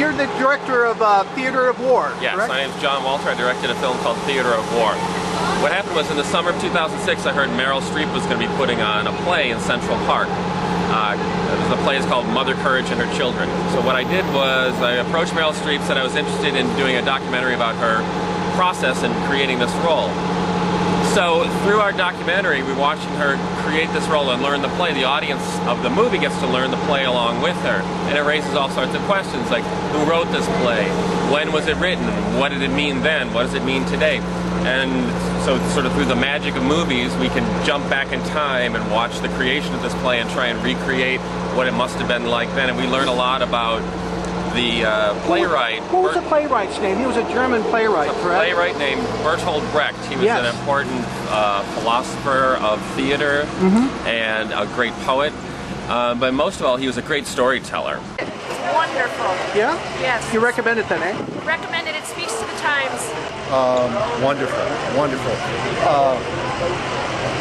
you're the director of Theater of War, Yes, correct? my name's John Walter. I directed a film called Theater of War. What happened was in the summer of 2006, I heard Meryl Streep was going to be putting on a play in Central Park. The play is called Mother Courage and Her Children. So what I did was I approached Meryl Streep, said I was interested in doing a documentary about her process in creating this role. So through our documentary, we're watching her create this role and learn the play. The audience of the movie gets to learn the play along with her. And it raises all sorts of questions like, who wrote this play? When was it written? What did it mean then? What does it mean today? And so sort of through the magic of movies, we can jump back in time and watch the creation of this play and try and recreate what it must have been like then. And we learn a lot about the playwright. What was the playwright's name? He was a German playwright, correct? A playwright named Bertolt Brecht. He was an important philosopher of theater and a great poet. But most of all, he was a great storyteller. It's wonderful. Yeah? Yes. You recommend it then, eh? Recommend it. It speaks to the times. Wonderful, wonderful.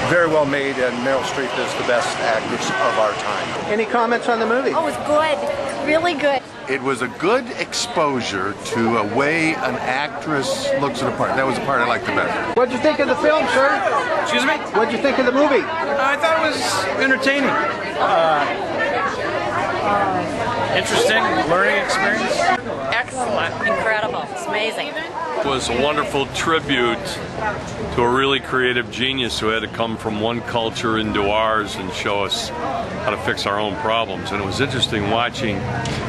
Very well made, and Meryl Streep is the best actress of our time. Any comments on the movie? Oh, it was good. Really good. It was a good exposure to a way an actress looks at a part. That was the part I liked the best. What'd you think of the film, sir? Excuse me? What'd you think of the movie? I thought it was entertaining. Interesting, learning experience. Excellent. Incredible. It's amazing. It was a wonderful tribute to a really creative genius who had to come from one culture into ours and show us how to fix our own problems. And it was interesting watching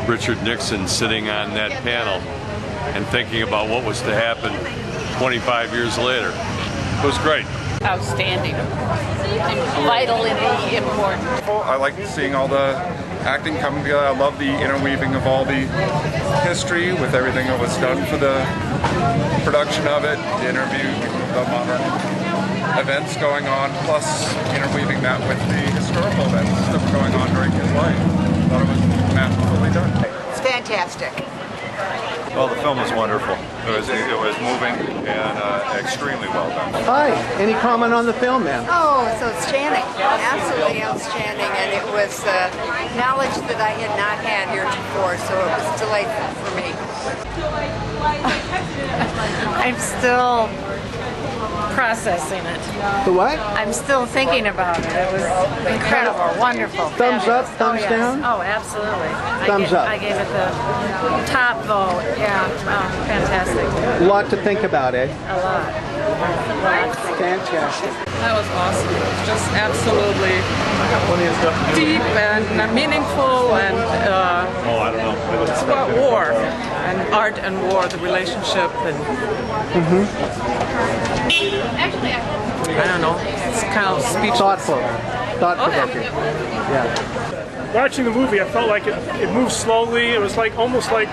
Richard Nixon sitting on that panel and thinking about what was to happen 25 years later. It was great. Outstanding. Vitally important. I like seeing all the acting coming together. I love the interweaving of all the history with everything that was done for the production of it, the interview, the modern events going on, plus interweaving that with the historical events that were going on during his life. I thought it was masterfully done. It's fantastic. Well, the film was wonderful. It was moving and extremely well done. Hi. Any comment on the film, ma'am? Oh, it's outstanding. Absolutely outstanding. And it was knowledge that I had not had heretofore, so it was delightful for me. I'm still processing it. The what? I'm still thinking about it. It was incredible, wonderful. Thumbs up, thumbs yes. down? Oh, absolutely. Thumbs up. I gave it the top vote. Yeah, fantastic. A lot to think about, eh? A lot. Fantastic. That was awesome. It was just absolutely deep and meaningful, and it's about war and art and war, the relationship, and I don't know. It's kind of speechless. Thought-provoking. Yeah. Watching the movie, I felt like it moved slowly. It was like almost like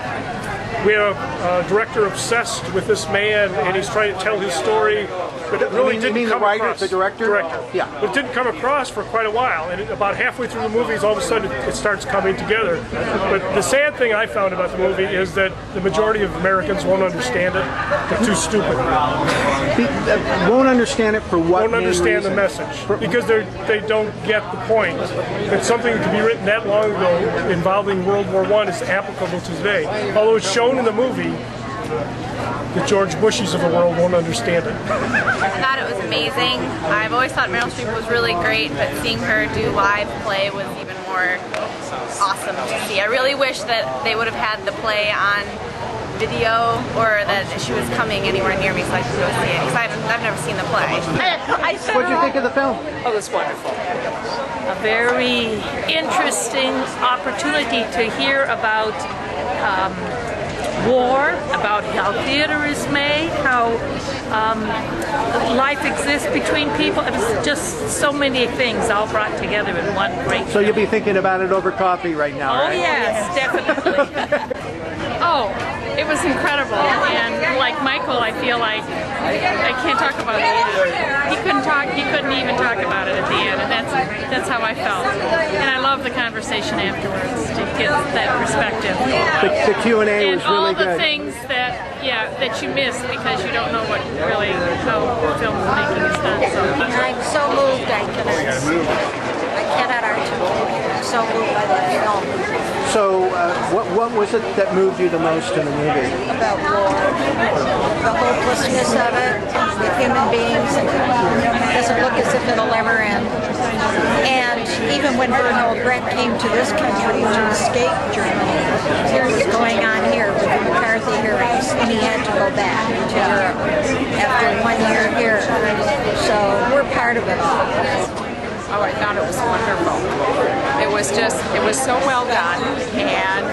we have a director obsessed with this man, and he's trying to tell his story, but it really didn't come across. The director? Director. Yeah. But it didn't come across for quite a while, and about halfway through the movie, all of a sudden it starts coming together. But the sad thing I found about the movie is that the majority of Americans won't understand it. They're too stupid. Won't understand it for what Won't understand the reason? message because they don't get the point that something that could be written that long ago involving World War I is applicable to today. Although it's shown in the movie, the George Bushes of the world won't understand it. I thought it was amazing. I've always thought Meryl Streep was really great, but seeing her do live play was even more awesome to see. I really wish that they would have had the play on video, or that she was coming anywhere near me so I could go see it, because I've never seen the play. What did you think of the film? Oh, it was wonderful. A very interesting opportunity to hear about war, about how theater is made, how life exists between people. It was just so many things all brought together in one great So you'll be thinking about it over coffee right now, Oh right? yes, definitely. Oh, it was incredible, and like Michael, I feel like I can't talk about it. He couldn't even talk about it at the end, and that's how I felt. And I love the conversation afterwards to get that perspective. The Q&A was really good. And all the things that you miss because you don't know what really how filmmaking is done. So I'm so moved, I cannot articulate. I'm so moved by that film. So What was it that moved you the most in the movie? About war, the hopelessness of it, with human beings. It doesn't look as if it'll ever end. And even when Bernard Brent came to this country to escape Germany, here was going on here with the McCarthy hearings, and he had to go back to Europe after 1 year here. So we're part of it all. Oh, I thought it was wonderful. It was so well done, and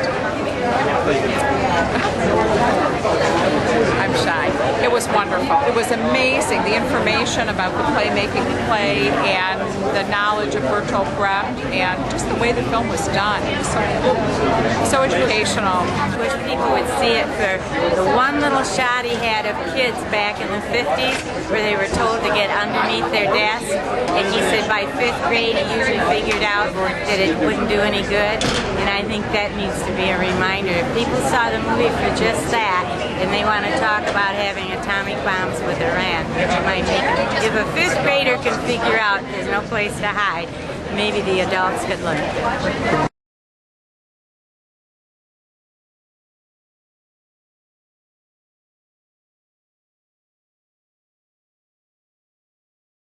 I'm shy. It was wonderful. It was amazing, the information about the play, making the play, and the knowledge of Bertolt Brecht, and just the way the film was done. It was so educational. I wish people would see it for the one little shot he had of kids back in the 50s where they were told to get underneath their desk, and he said by 5th grade he usually figured out that it wouldn't do any good, and I think that needs to be a reminder. If people saw the movie for just that, and they want to talk about having atomic bombs with Iran, it might make it. If a 5th grader can figure out there's no place to hide, maybe the adults could learn.